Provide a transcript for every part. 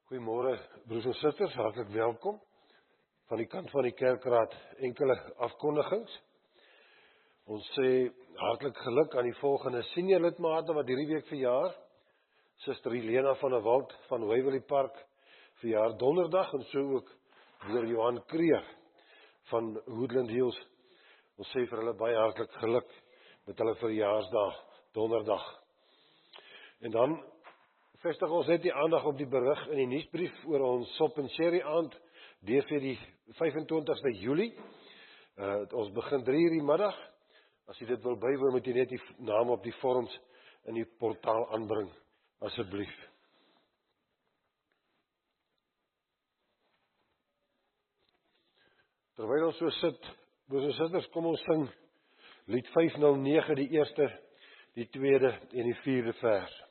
Goeiemôre broers en susters, hartlik welkom. Van die kant van die kerkraad enkele afkondigings. Ons sê hartlik geluk aan die volgende senior lidmate wat hierdie week verjaar. Suster Helena van der Walt van Waverley Park verjaar donderdag en so ook broer Johan Kreer van Woodland Hills. Ons sê vir hulle baie hartlik geluk met hulle verjaarsdag donderdag. En dan vestig ons net die aandag op die berig in die nuusbrief oor ons Sop en Sherry aand, DV die 25ste Julie. Ons begin 3:00 die middag. As jy dit wil bywoon, moet jy net die naam op die vorms in die portaal aanbring, asseblief. Terwyl ons so sit, broers en susters, kom ons sing lied 509, die eerste, die tweede en die vierde vers.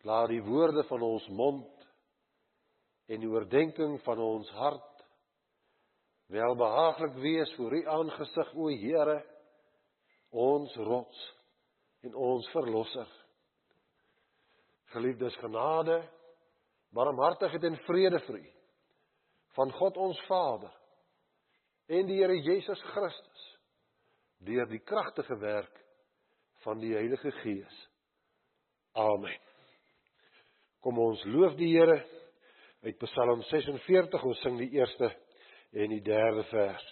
Laat die woorde van ons mond en die oordenking van ons hart welbehaaglik wees voor U aangesig, o Here, ons rots en ons verlosser. Geliefdes, genade, barmhartigheid en vrede vir U, van God ons Vader en die Here Jesus Christus, deur die kragtige werk van die Heilige Gees. Amen. Kom ons loof die Here uit Psalm 46, ons sing die eerste en die derde vers.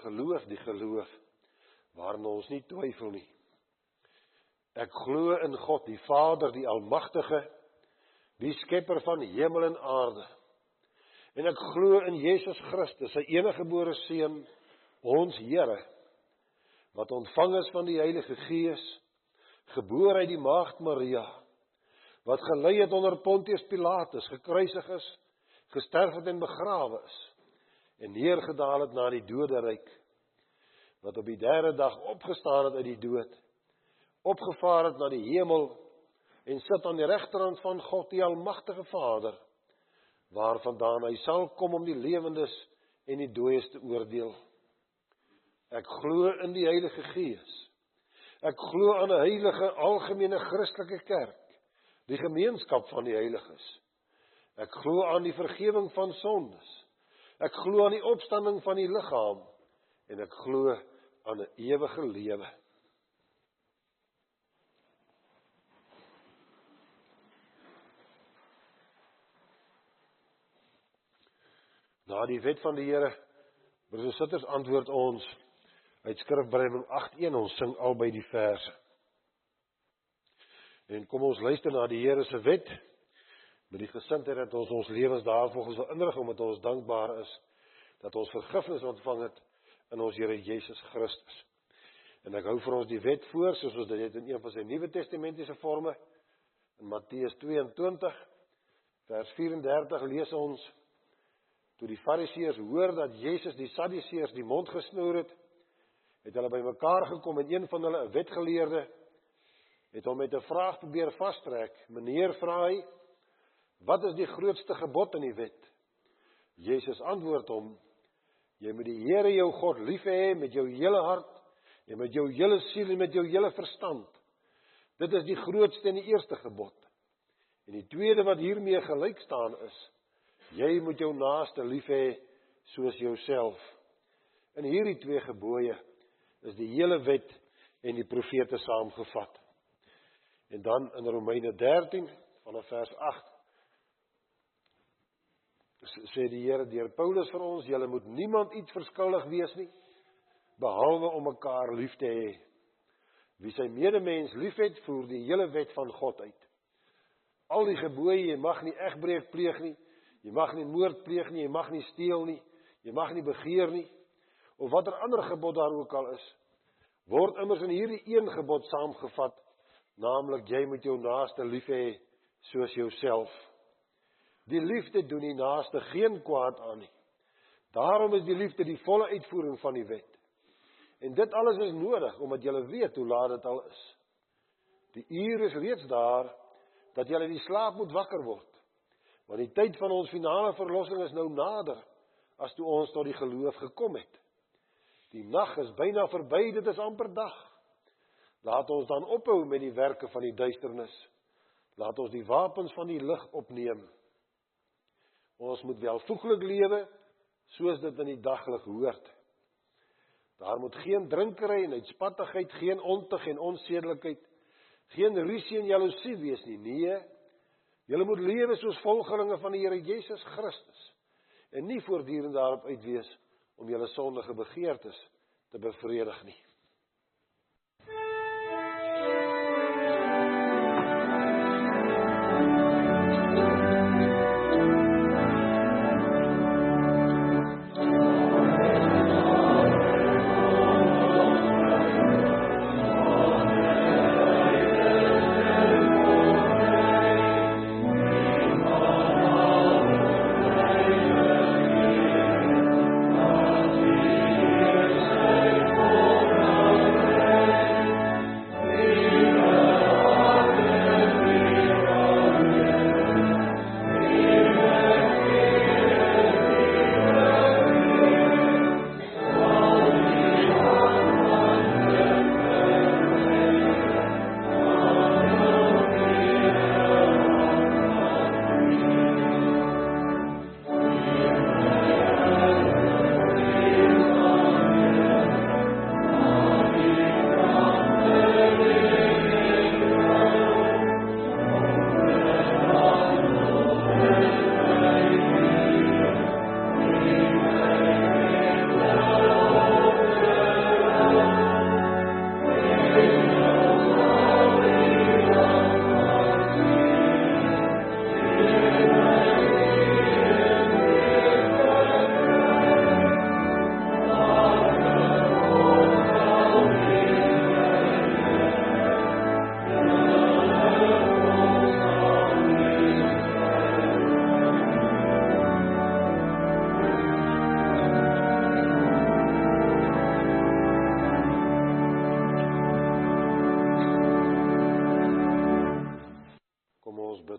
geloof die geloof waarin ons nie twyfel nie. Ek glo in God, die Vader, die Almagtige, die Skepper van hemel en aarde. En ek glo in Jesus Christus, sy eniggebore Seun, ons Here, wat ontvang is van die Heilige Gees, gebore uit die Maagd Maria, wat gelei het onder Pontius Pilatus, gekruisig is, gesterf het en begrawe is, en neergedaal het na die doderyk, wat op die derde dag opgestaan het uit die dood, opgevaar het na die hemel, en sit aan die regterhand van God, die Almagtige Vader, waarvandaan hy sal kom om die lewendes en die dooies te oordeel. Ek glo in die Heilige Gees. Ek glo aan 'n heilige, algemene Christelike kerk, die gemeenskap van die heiliges. Ek glo aan die vergifnis van sondes. Ek glo aan die opstanding van die liggaam, en ek glo aan 'n ewige lewe. Na die wet van die Here, broers en susters, antwoord ons uit Skrifbybel 8:1, ons sing albei die verse. En kom ons luister na die Here se wet, met die gesindheid dat ons ons lewens daarvolgens wil inrig, omdat ons dankbaar is, dat ons vergifnis ontvang het in ons Here Jesus Christus. En ek hou vir ons die wet voor, soos ons dit het in een van sy Nuwe Testamentiese forme, in Matteus 22, vers 34 lees ons, toe die Fariseërs hoor dat Jezus die Sadduseërs die mond gesnoer het hulle by mekaar gekom en een van hulle, 'n wetgeleerde, het hom met 'n vraag probeer vastrek. Meneer, vra hy, wat is die grootste gebod in die wet? Jezus antwoord hom, jy moet die Here jou God lief hê met jou hele hart, en met jou hele siel en met jou hele verstand. Dit is die grootste en die eerste gebod. En die tweede wat hiermee gelyk staan is, jy moet jou naaste lief hê soos jouself. In hierdie twee gebooie is die hele wet en die profete saamgevat. En dan in Romeine 13, vanaf vers 8, sê die Here deur Paulus vir ons, julle moet niemand iets verskuldig wees nie, behalwe om mekaar lief te hê. Wie sy medemens liefhet, voer die hele wet van God uit. Al die gebooie, jy mag nie egbreek pleeg nie, jy mag nie moord pleeg nie, jy mag nie steel nie, jy mag nie begeer nie, of watter ander gebod daar ook al is, word immers in hierdie een gebod saamgevat, naamlik jy moet jou naaste lief hê soos jouself. Die liefde doen die naaste geen kwaad aan nie. Daarom is die liefde die volle uitvoering van die wet. En dit alles is nodig, omdat julle weet hoe laat dit al is. Die uur is reeds daar, dat julle die slaap moet wakker word. Want die tyd van ons finale verlossing is nou nader, as toe ons tot die geloof gekom het. Die nag is byna verby, dit is amper dag. Laat ons dan ophou met die werke van die duisternis. Laat ons die wapens van die lig opneem. Ons moet welvoeglik lewe, soos dit in die daglig hoort. Daar moet geen drinkery en uitspattigheid, geen ontug en onsedelikheid, geen rusie en jaloesie wees nie. Nee, julle moet lewe soos volgelinge van die Here Jesus Christus, en nie voortdurend daarop uit wees om julle sondige begeertes te bevredig nie.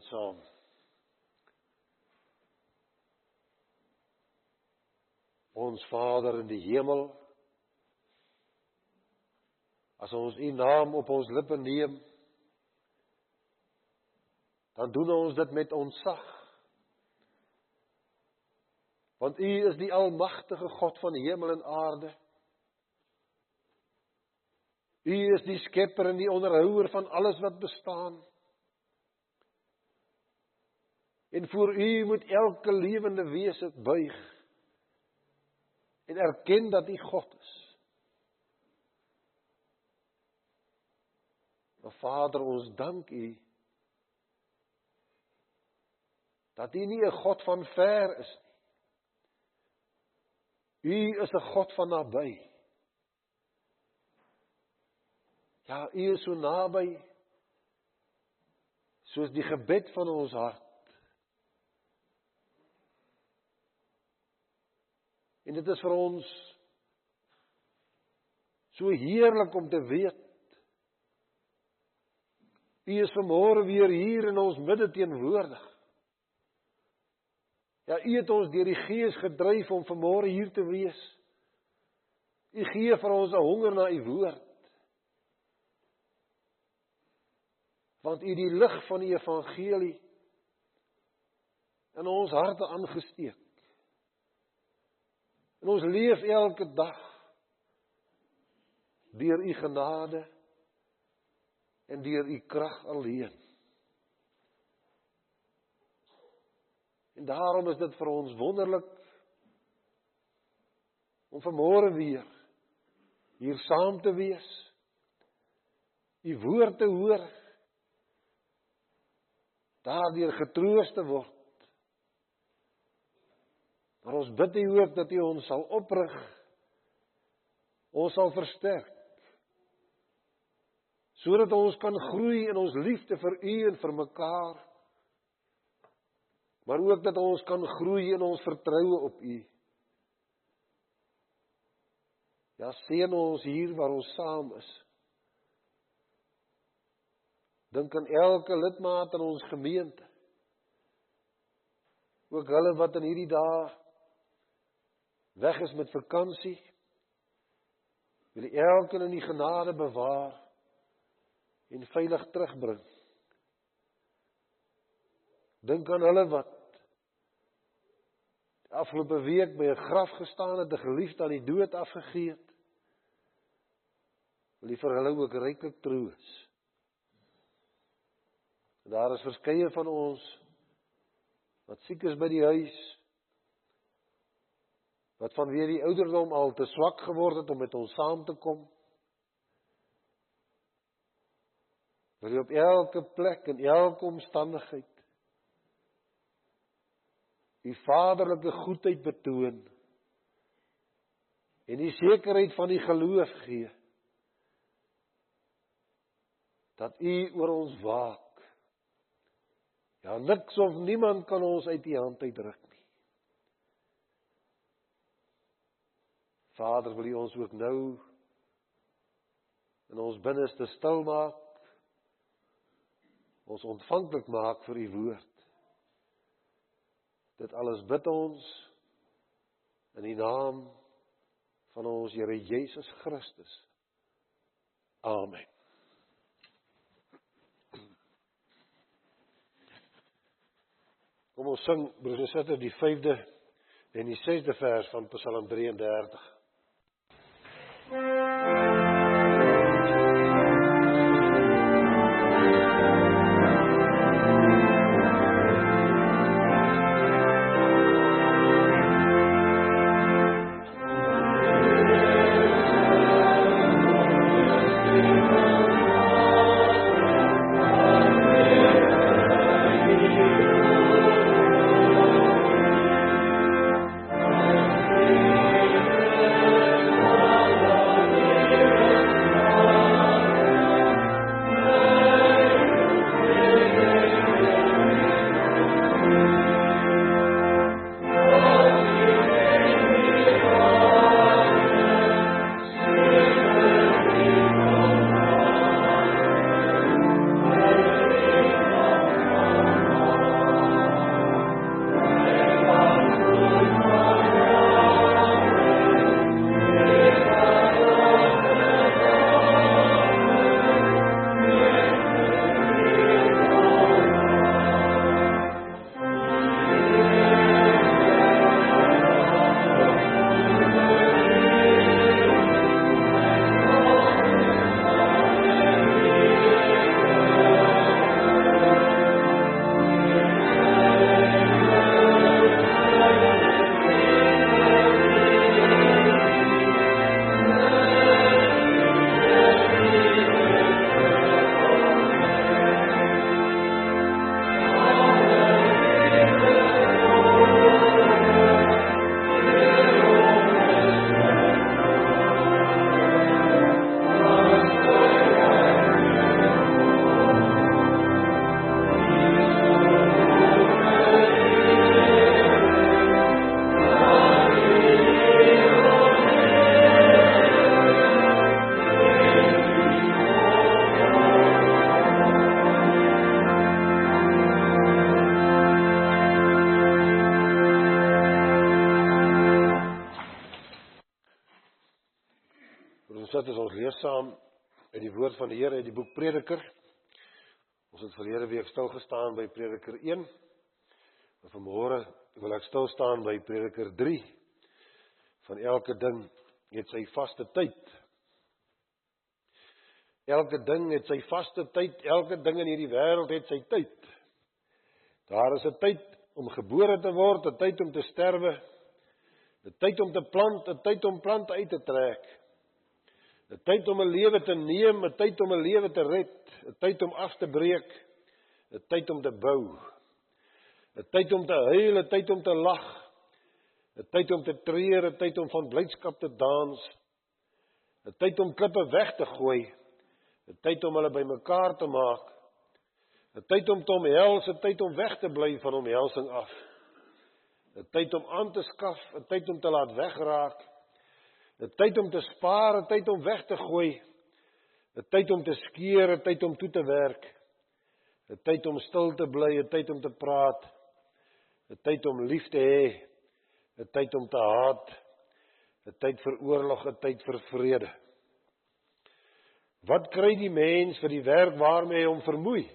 dit saam. Ons Vader in die hemel, as ons U naam op ons lippe neem, dan doen ons dit met ontzag. Want U is die almagtige God van hemel en aarde. U is die skepper en die onderhouer van alles wat bestaan. En voor U moet elke lewende wese buig en erken dat U God is. Maar Vader, ons dank U dat U nie 'n God van ver is nie. U is 'n God van naby. Ja, U is so naby, soos die gebed van ons hart. En dit is vir ons so heerlik om te weet, U is vanmôre weer hier in ons midde teenwoordig. Ja, U het ons deur die Gees gedryf om vanmôre hier te wees. U gee vir ons 'n honger na U woord. Want U die lig van die evangelie in ons harte aangesteek. En ons leef elke dag deur U genade en deur U krag alleen. En daarom is dit vir ons wonderlik om vanmôre weer hier saam te wees, U woord te hoor, daardeur getroos te word. Maar ons bid U ook dat U ons sal oprig, ons sal versterk, sodat ons kan groei in ons liefde vir U en vir mekaar, maar ook dat ons kan groei in ons vertroue op U. Ja, seën ons hier waar ons saam is. Dink aan elke lidmaat in ons gemeente, ook hulle wat in hierdie dae weg is met vakansie, wil U elkeen in die genade bewaar en veilig terugbring. Dink aan hulle wat die afgelope week by 'n graf gestaan het, 'n geliefde aan die dood afgegee het. Wil U vir hulle ook ryklik troos. En daar is verskeie van ons wat siek is by die huis, wat vanweë die ouderdom al te swak geword het om met ons saam te kom. Wil U op elke plek en elke omstandigheid U vaderlike goedheid betoon en die sekerheid van die geloof gee dat U oor ons waak. Ja, niks of niemand kan ons uit U hand uitruk nie. Vader, wil U ons ook nou in ons binneste stil maak, ons ontvanklik maak vir U woord. Dit alles bid ons in die naam van ons Here Jesus Christus. Amen. Kom ons sing, broers en susters, die 5de en die 6de vers van Psalm 33. Yeah. Ons lees saam uit die woord van die Here uit die boek Prediker. Ons het verlede week stilgestaan by Prediker 1. En vanmôre wil ek stil staan by Prediker 3. Van elke ding het sy vaste tyd. Elke ding het sy vaste tyd. Elke ding in hierdie wêreld het sy tyd. Daar is 'n tyd om gebore te word, 'n tyd om te sterwe, 'n tyd om te plant, 'n tyd om plante uit te trek. 'n tyd om 'n lewe te neem, 'n tyd om 'n lewe te red, 'n tyd om af te breek, 'n tyd om te bou. 'n tyd om te huil, 'n tyd om te lag, 'n tyd om te treur, 'n tyd om van blydskap te dans, 'n tyd om klippe weg te gooi, 'n tyd om hulle bymekaar te maak, 'n tyd om te omhels, 'n tyd om weg te bly van omhelsing af, 'n tyd om aan te skaf, 'n tyd om te laat wegraak, 'n tyd om te spaar, 'n tyd om weg te gooi, 'n tyd om te skeer, 'n tyd om toe te werk, 'n tyd om stil te bly, 'n tyd om te praat, 'n tyd om lief te hê, 'n tyd om te haat, 'n tyd vir oorlog, 'n tyd vir vrede. Wat kry die mens vir die werk waarmee hy hom vermoei?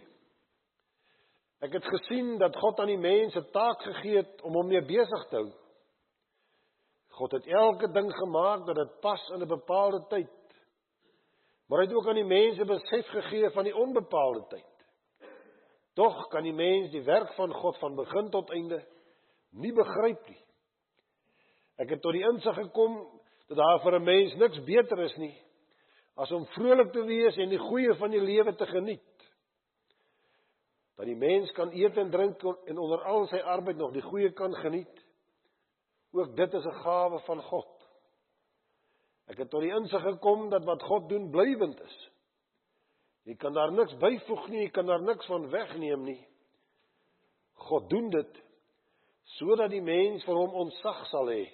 Ek het gesien dat God aan die mens 'n taak gegee het om hom mee besig te hou. God het elke ding gemaak dat dit pas in 'n bepaalde tyd. Maar hy het ook aan die mense besef gegee van die onbepaalde tyd. Tog kan die mens die werk van God van begin tot einde nie begryp nie. Ek het tot die insig gekom dat daar vir 'n mens niks beter is nie as om vrolik te wees en die goeie van die lewe te geniet. Dat die mens kan eet en drink en onder al sy arbeid nog die goeie kan geniet. Ook dit is 'n gawe van God. Ek het tot die insig gekom dat wat God doen blywend is. Jy kan daar niks byvoeg nie, jy kan daar niks van wegneem nie. God doen dit sodat die mens vir hom ontzag sal hê.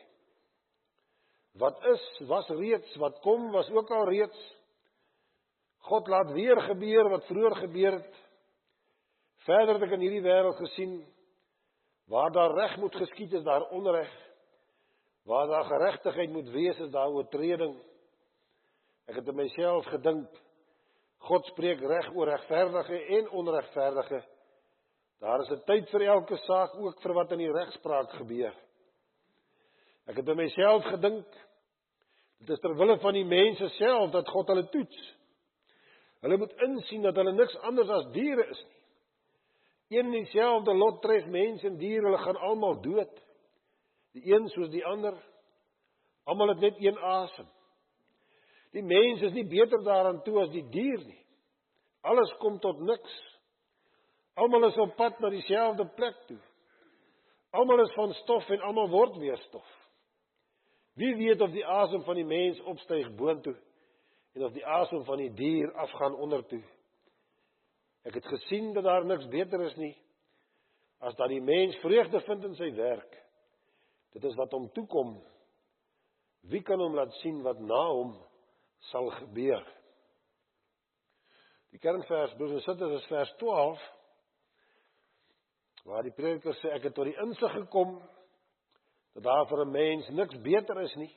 Wat is, was reeds, wat kom, was ook al reeds. God laat weer gebeur wat vroeër gebeur het. Verder het ek in hierdie wêreld gesien, waar daar reg moet geskied, is daar onreg. Waar daar geregtigheid moet wees, is daar oortreding. Ek het in myself gedink, God spreek reg oor regverdige en onregverdige. Daar is 'n tyd vir elke saak, ook vir wat in die regspraak gebeur. Ek het in myself gedink, dit is ter wille van die mense self dat God hulle toets. Hulle moet insien dat hulle niks anders as diere is nie. Een en dieselfde lot tref mense en diere, hulle gaan almal dood. Die een soos die ander, almal het net een asem. Die mens is nie beter daaraan toe as die dier nie. Alles kom tot niks. Almal is op pad na dieselfde plek toe. Almal is van stof en almal word weer stof. Wie weet of die asem van die mens opstyg boontoe en of die asem van die dier afgaan ondertoe. Ek het gesien dat daar niks beter is nie as dat die mens vreugde vind in sy werk. Dit is wat hom toekom. Wie kan hom laat sien wat na hom sal gebeur? Die kernvers, broers en susters, is vers 12, waar die prediker sê, ek het tot die insig gekom, dat daar vir 'n mens niks beter is nie,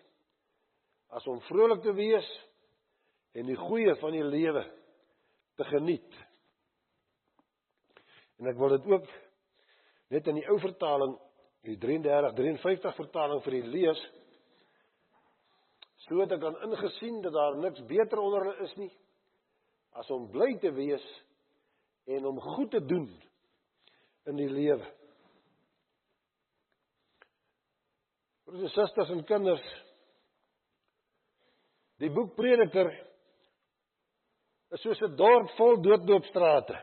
as om vrolik te wees, en die goeie van die lewe te geniet. En ek wil dit ook, net in die ou vertaling, die 33-53 vertaling vir die lees, so het ek dan ingesien dat daar niks beter onder hulle is nie, as om bly te wees en om goed te doen in die lewe. Broers en susters en kinders, die boek Prediker is soos 'n dorp vol doodloopstrate.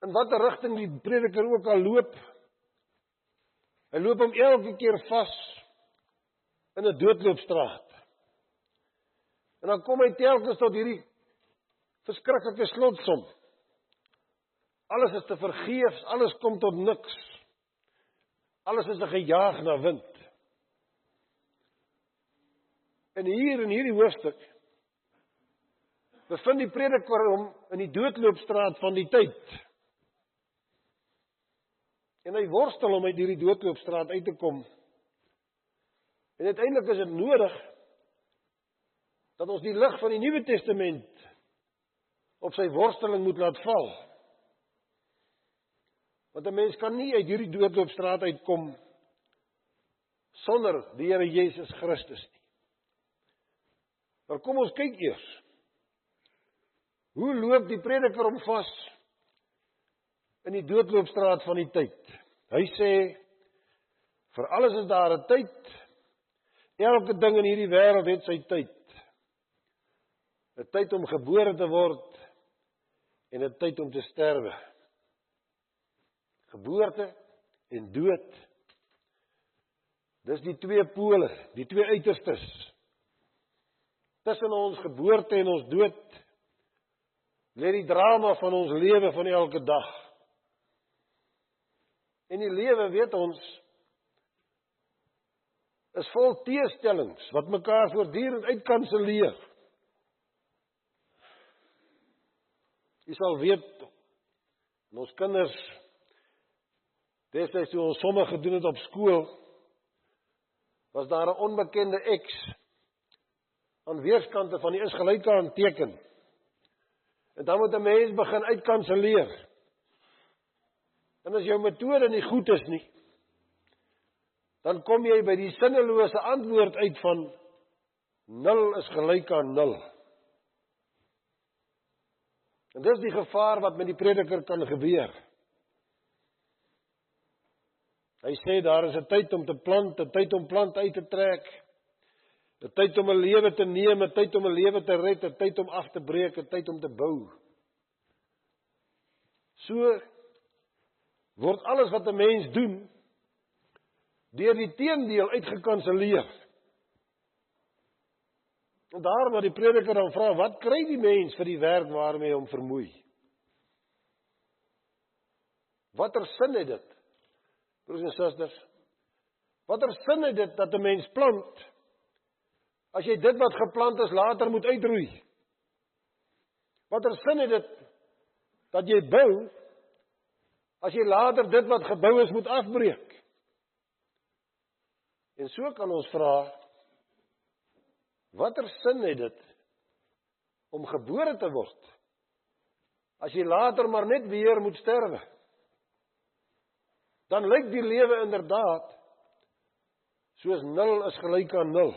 In watter rigting die prediker ook al loop, hy loop hom elke keer vas in 'n doodloopstraat. En dan kom hy telkens tot hierdie verskriklike slotsom. Alles is te vergeefs, alles kom tot niks. Alles is 'n gejaag na wind. En hier in hierdie hoofstuk bevind die prediker hom in die doodloopstraat van die tyd. En hy worstel om uit hierdie doodloopstraat uit te kom. En uiteindelik is dit nodig dat ons die lig van die Nuwe Testament op sy worsteling moet laat val. Want 'n mens kan nie uit hierdie doodloopstraat uitkom sonder die Here Jesus Christus nie. Maar kom ons kyk eers. Hoe loop die prediker hom vas in die doodloopstraat van die tyd? Hy sê, vir alles is daar 'n tyd. Elke ding in hierdie wêreld het sy tyd. 'n Tyd om gebore te word en 'n tyd om te sterwe. Geboorte en dood. Dis die twee pole, die twee uiterstes. Tussen ons geboorte en ons dood lê die drama van ons lewe van elke dag. En die lewe, weet ons, is vol teestellings wat mekaar voortdurend uitkanselleer. Jy sal weet, ons kinders, destyds toe ons somme gedoen het op skool, was daar 'n onbekende X aan weerskante van die is gelyk aan teken. En dan moet 'n mens begin uitkanselleer. En as jou metode nie goed is nie, dan kom jy by die sinnelose antwoord uit van 0 is gelyk aan 0. En dis die gevaar wat met die prediker kan gebeur. Hy sê daar is 'n tyd om te plant, 'n tyd om plant uit te trek, 'n tyd om 'n lewe te neem, 'n tyd om 'n lewe te red, 'n tyd om af te breek, 'n tyd om te bou. So word alles wat 'n mens doen deur die teendeel uitgekanselleer. En daarom wat die prediker dan vra, wat kry die mens vir die werk waarmee hy hom vermoei? Watter sin het dit? Broers en susters, watter sin het dit dat 'n mens plant, as jy dit wat geplant is later moet uitroei? Watter sin het dit dat jy bou, as jy later dit wat gebou is moet afbreek? En so kan ons vra, watter sin het dit om gebore te word, as jy later maar net weer moet sterwe? Dan lyk die lewe inderdaad soos 0 is gelyk aan 0.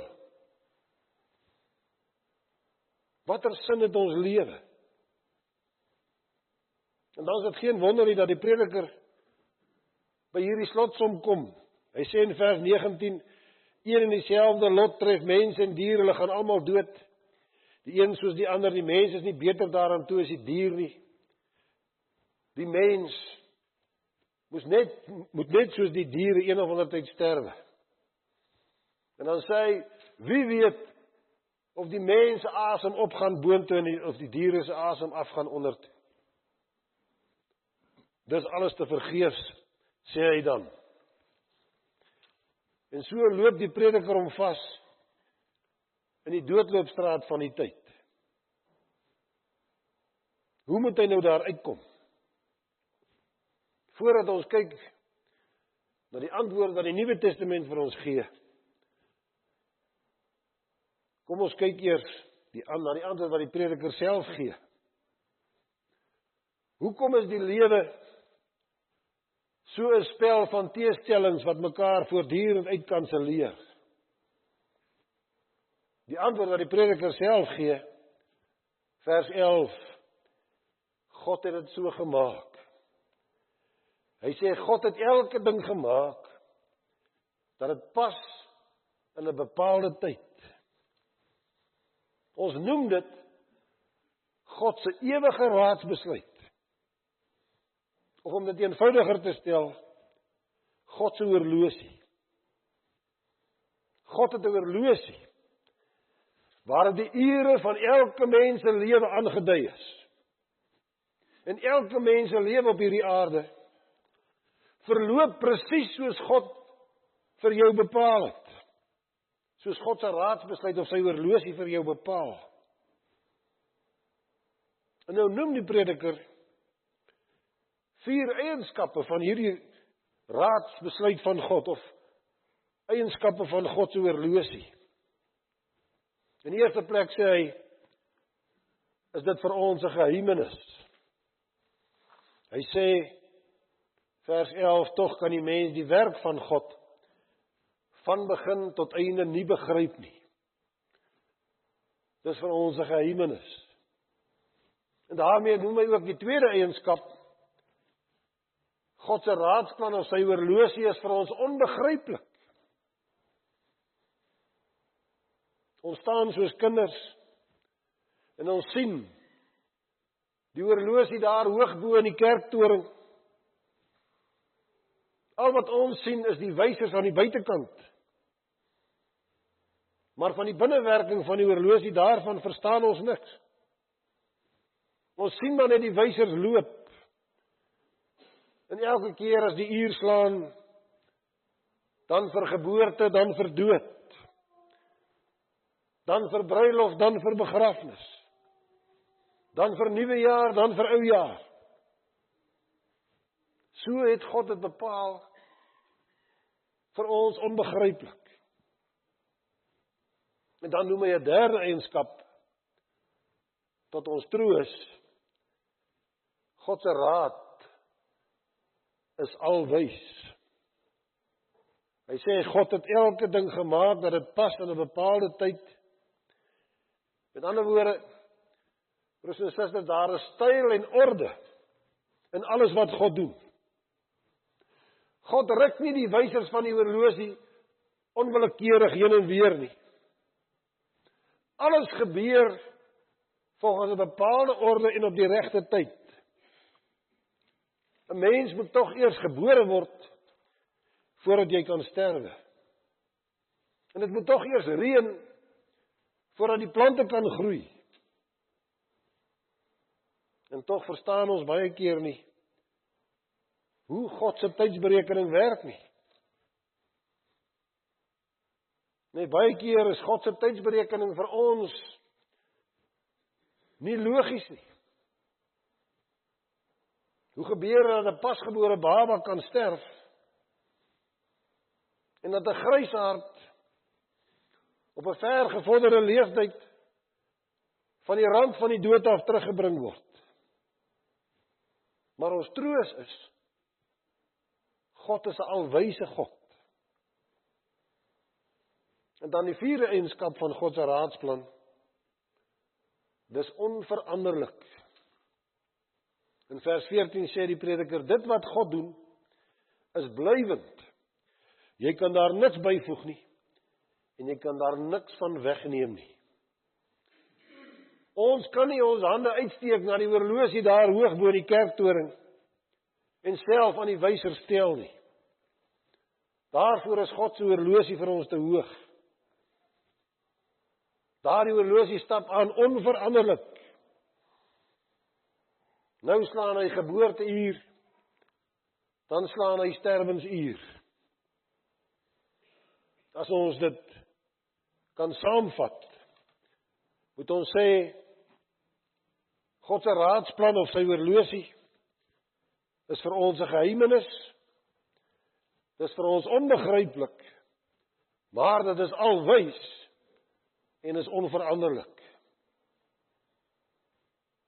Watter sin het ons lewe? En dan is dit geen wonder nie dat die prediker by hierdie slotsom kom. Hy sê in vers 19, een en dieselfde lot tref mense en diere, hulle gaan almal dood. Die een soos die ander, die mens is nie beter daaraan toe as die dier nie. Die mens moet net soos die diere een of ander tyd sterwe. En dan sê hy, wie weet of die mens se asem opgaan boontoe en of die diere se asem afgaan ondertoe. Dis alles te vergeefs, sê hy dan. En so loop die prediker hom vas in die doodloopstraat van die tyd. Hoe moet hy nou daar uitkom? Voordat ons kyk na die antwoord wat die Nuwe Testament vir ons gee, kom ons kyk eers na die antwoord wat die prediker self gee. Hoekom is die lewe so 'n spel van teestellings wat mekaar voortdurend uitkanselleer? Die antwoord wat die prediker self gee, vers 11, God het dit so gemaak. Hy sê, God het elke ding gemaak, dat dit pas in 'n bepaalde tyd. Ons noem dit God se ewige raadsbesluit. Of om dit eenvoudiger te stel, God se horlosie. God het 'n horlosie, waar die ure van elke mens se lewe aangedui is. En elke mens se lewe op hierdie aarde verloop presies soos God vir jou bepaal het. Soos God se raadsbesluit of sy horlosie vir jou bepaal. En nou noem die prediker 4 eienskappe van hierdie raadsbesluit van God, of eienskappe van God se horlosie. In die eerste plek sê hy, is dit vir ons 'n geheimenis. Hy sê, vers 11, tog kan die mens die werk van God van begin tot einde nie begryp nie. Dis vir ons 'n geheimenis. En daarmee noem hy ook die tweede eienskap, God se raadsplan of sy horlosie is vir ons onbegryplik. Ons staan soos kinders en ons sien die horlosie daar hoog bo in die kerktoring. Al wat ons sien is die wysers aan die buitekant. Maar van die binnewerking van die horlosie daarvan verstaan ons niks. Ons sien maar net die wysers loop. En elke keer as die uur slaan, dan vir geboorte, dan vir dood. Dan vir bruiloft, dan vir begrafnis. Dan vir nuwe jaar, dan vir ou jaar. So het God dit bepaal vir ons onbegryplik. En dan noem hy 'n derde eienskap tot ons troos. God se raad is alwys. Hy sê God het elke ding gemaak dat dit pas in 'n bepaalde tyd. Met ander woorde, broers en susters, daar is styl en orde in alles wat God doen. God ruk nie die wysers van die horlosie onwillekeurig heen en weer nie. Alles gebeur volgens 'n bepaalde orde en op die regte tyd. 'n Mens moet tog eers gebore word voordat jy kan sterwe. En dit moet tog eers reën voordat die plante kan groei. En tog verstaan ons baie keer nie hoe God se tydsberekening werk nie. Nee, baie keer is God se tydsberekening vir ons nie logies nie. Hoe gebeur dat 'n pasgebore baba kan sterf en dat 'n grysaard op 'n ver gevorderde leeftyd van die rand van die dood af teruggebring word? Maar ons troos is, God is 'n alwyse God. En dan die vierde eienskap van God se raadsplan, dis onveranderlik. In vers 14 sê die prediker, dit wat God doen, is blywend. Jy kan daar niks byvoeg nie, en jy kan daar niks van wegneem nie. Ons kan nie ons hande uitsteek na die horlosie daar hoog bo in die kerktoring, en self aan die wyser stel nie. Daarvoor is God se horlosie vir ons te hoog. Daardie horlosie stap aan onveranderlik. Nou slaan hy geboorteuur, dan slaan hy sterwensuur. As ons dit kan saamvat, moet ons sê, God se raadsplan of sy horlosie is vir ons 'n geheimenis, dis vir ons onbegryplik, maar dit is alwys en is onveranderlik.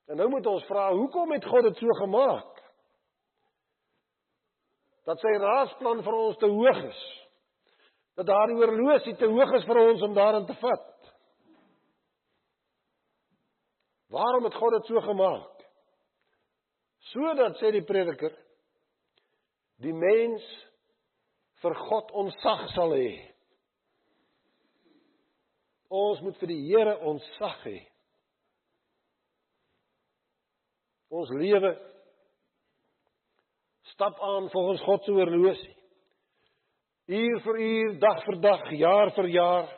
En nou moet ons vra, hoekom het God dit so gemaak? Dat sy raadsplan vir ons te hoog is. Dat daardie horlosie te hoog is vir ons om daarin te vat. Waarom het God dit so gemaak? Sodat, sê die prediker, die mens vir God ontzag sal hê. Ons moet vir die Here ontzag hê. Ons lewe stap aan volgens God se horlosie. Uur vir uur, dag vir dag, jaar vir jaar,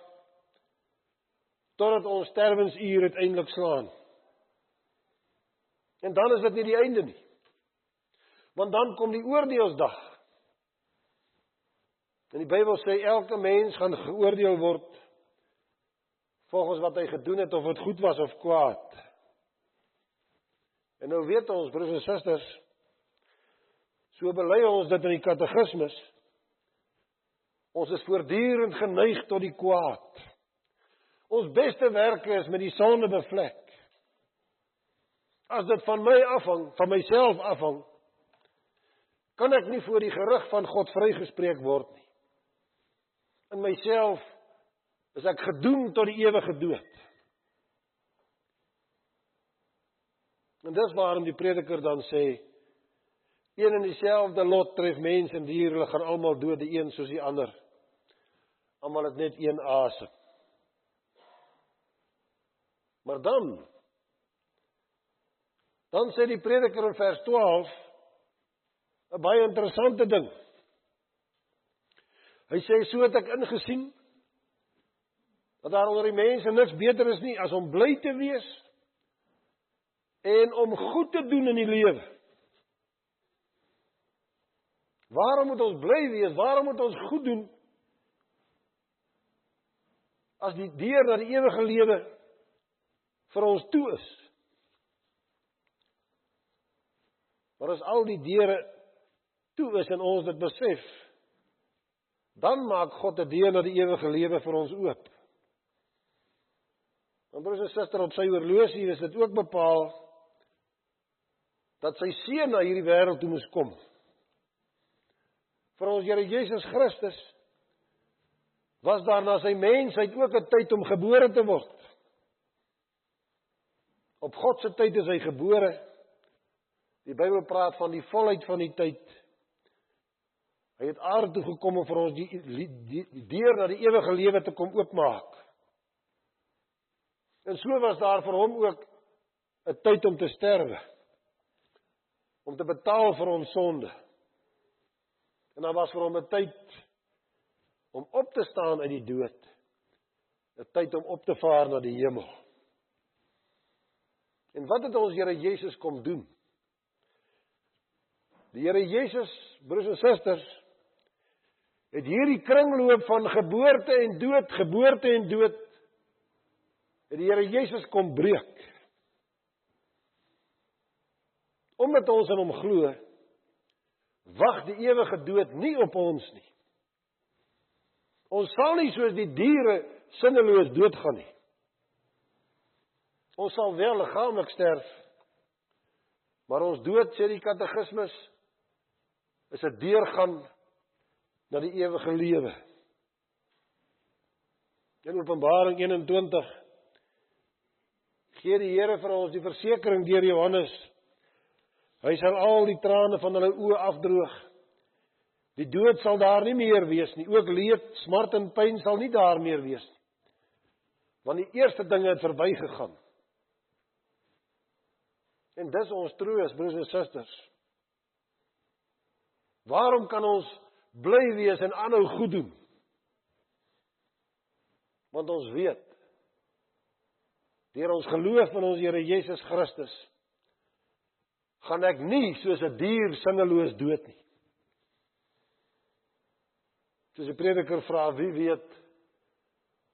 totdat ons sterwensuur uiteindelik slaan. En dan is dit nie die einde nie. Want dan kom die oordeelsdag. En die Bybel sê elke mens gaan geoordeel word volgens wat hy gedoen het, of het goed was of kwaad. En nou weet ons, broers en susters, so bely ons dit in die katekismes, ons is voortdurend geneig tot die kwaad. Ons beste werke is met die sonde bevlek. As dit van my afhang, van myself afhang, kan ek nie voor die gerig van God vrygespreek word nie. In myself is ek gedoem tot die ewige dood. En dis waarom die prediker dan sê, een en dieselfde lot tref mens en dier, hulle gaan almal dood, die een soos die ander. Almal het net een asem. Maar dan sê die prediker in vers 12, 'n baie interessante ding. Hy sê, so het ek ingesien, dat daar onder die mense niks beter is nie, as om bly te wees, en om goed te doen in die lewe. Waarom moet ons bly wees? Waarom moet ons goed doen? As die deur na die ewige lewe vir ons toe is. Maar as al die deure toe is en ons dit besef, dan maak God 'n deur na die ewige lewe vir ons oop. En broers en susters, op sy horlosie is dit ook bepaal dat sy seun na hierdie wêreld toe moes kom. Vir ons Here Jesus Christus was daar na sy mensheid ook 'n tyd om gebore te word. Op God se tyd is hy gebore. Die Bybel praat van die volheid van die tyd. Hy het aarde toe gekom om vir ons die deur na die ewige lewe te kom oopmaak. En so was daar vir hom ook 'n tyd om te sterwe. Om te betaal vir ons sonde. En daar was vir hom 'n tyd om op te staan uit die dood. 'n Tyd om op te vaar na die hemel. En wat het ons Here Jesus kom doen? Die Here Jesus, broers en susters, het hierdie kringloop van geboorte en dood, het die Here Jesus kom breek. Omdat ons in hom glo, wag die ewige dood nie op ons nie. Ons sal nie soos die diere sinneloos doodgaan nie. Ons sal wel liggaamlik sterf, maar ons dood, sê die katekismes, is 'n deurgang na die ewige lewe. In Openbaring 21 gee die Here vir ons die versekering deur Johannes. Hy sal al die trane van hulle oë afdroog. Die dood sal daar nie meer wees nie. Ook leed, smart en pyn sal nie daar meer wees nie. Want die eerste dinge het verbygegaan. En dis ons troos, broers en susters. Waarom kan ons bly wees en aanhou goed doen? Want ons weet, deur ons geloof in ons Here Jesus Christus, gaan ek nie soos 'n dier sinneloos dood nie. Soos die prediker vra, wie weet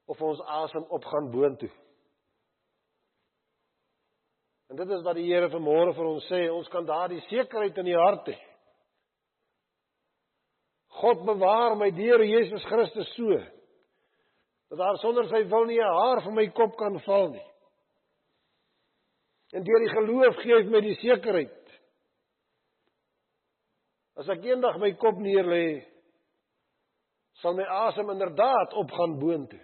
of ons asem opgaan boontoe. En dit is wat die Here vanmôre vir ons sê, ons kan daardie sekerheid in die hart hê. God bewaar my deur Jesus Christus so, dat daar sonder sy wil nie 'n haar van my kop kan val nie. En deur die geloof gee hy my die sekerheid. As ek eendag my kop neerlê, sal my asem inderdaad opgaan boontoe.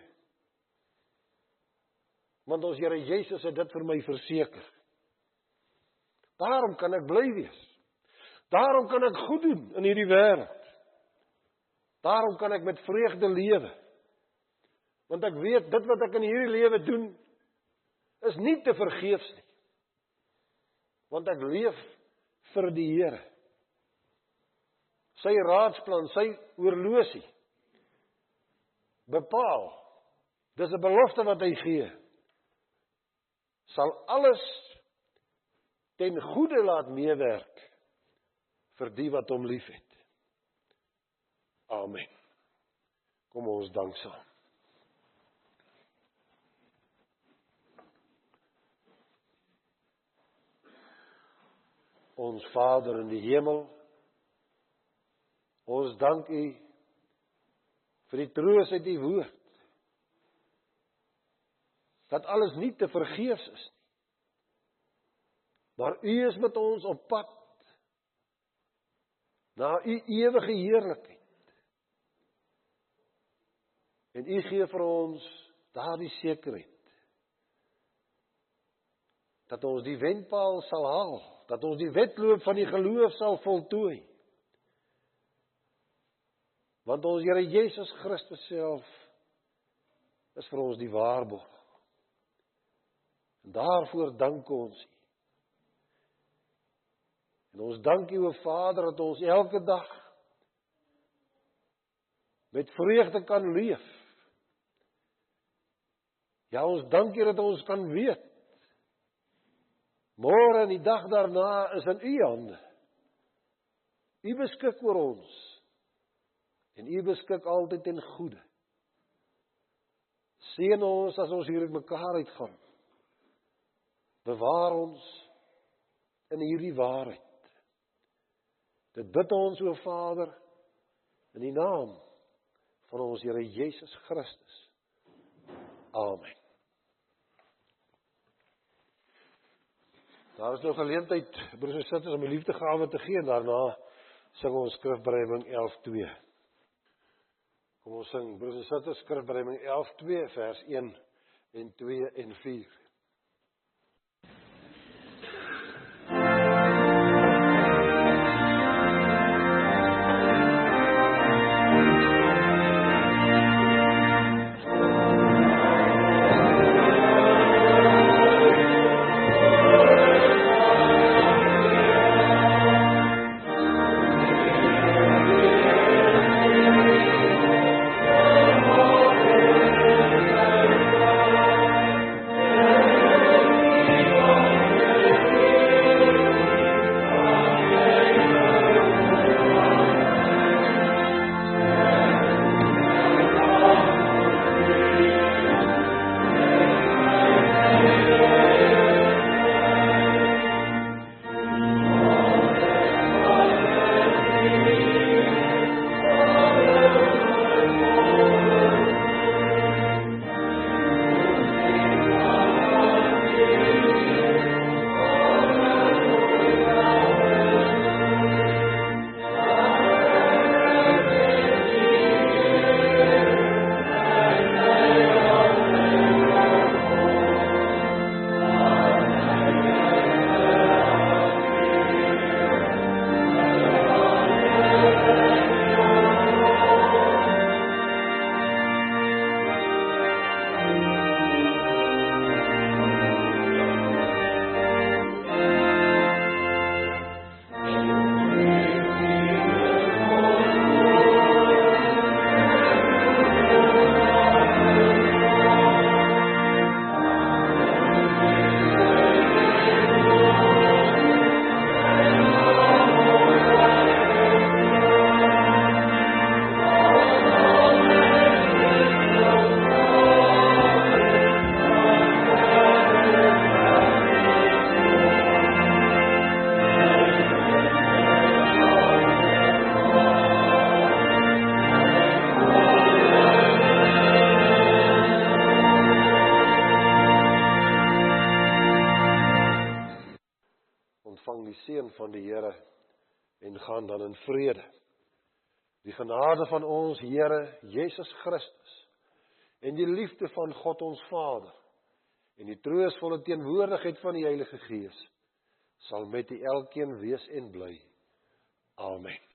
Want ons Here Jesus het dit vir my verseker. Daarom kan ek bly wees. Daarom kan ek goed doen in hierdie wêreld. Daarom kan ek met vreugde lewe. Want ek weet, dit wat ek in hierdie lewe doen, is nie te vergeefs nie. Want ek leef vir die Here. Sy raadsplan, sy horlosie bepaal, dis 'n belofte wat hy gee, sal alles ten goeie laat meewerk vir die wat hom liefhet. Amen. Kom ons dank saam. Ons Vader in die hemel, ons dank U vir die troos uit U woord. dat alles nie te vergeefs is nie. Maar U is met ons op pad na U ewige heerlikheid. En U gee vir ons daardie sekerheid, dat ons die wenpaal sal haal, dat ons die wedloop van die geloof sal voltooi. Want ons Here Jesus Christus self is vir ons die waarborg. En daarvoor dank ons U. En ons dank U, o Vader, dat ons elke dag met vreugde kan leef. Ja, ons dank U dat ons kan weet, môre en die dag daarna is in U hande. U beskik oor ons. En U beskik altyd ten goeie. Seën ons as ons hier uit mekaar uitgaan. Bewaar ons in hierdie waarheid. Dit bid ons, o Vader, in die naam van ons Here Jesus Christus. Amen. Daar is nog geleentheid, broers en susters, om 'n liefdegawe te gee, en daarna sing ons Skrifbereiding 11:2. Kom ons sing, broers en susters, Skrifbereiding 11:2, vers 1 en 2 en 4. Van die Here en gaan dan in vrede. Die genade van ons Here Jesus Christus en die liefde van God ons Vader en die troostvolle teenwoordigheid van die Heilige Gees sal met u elkeen wees en bly. Amen.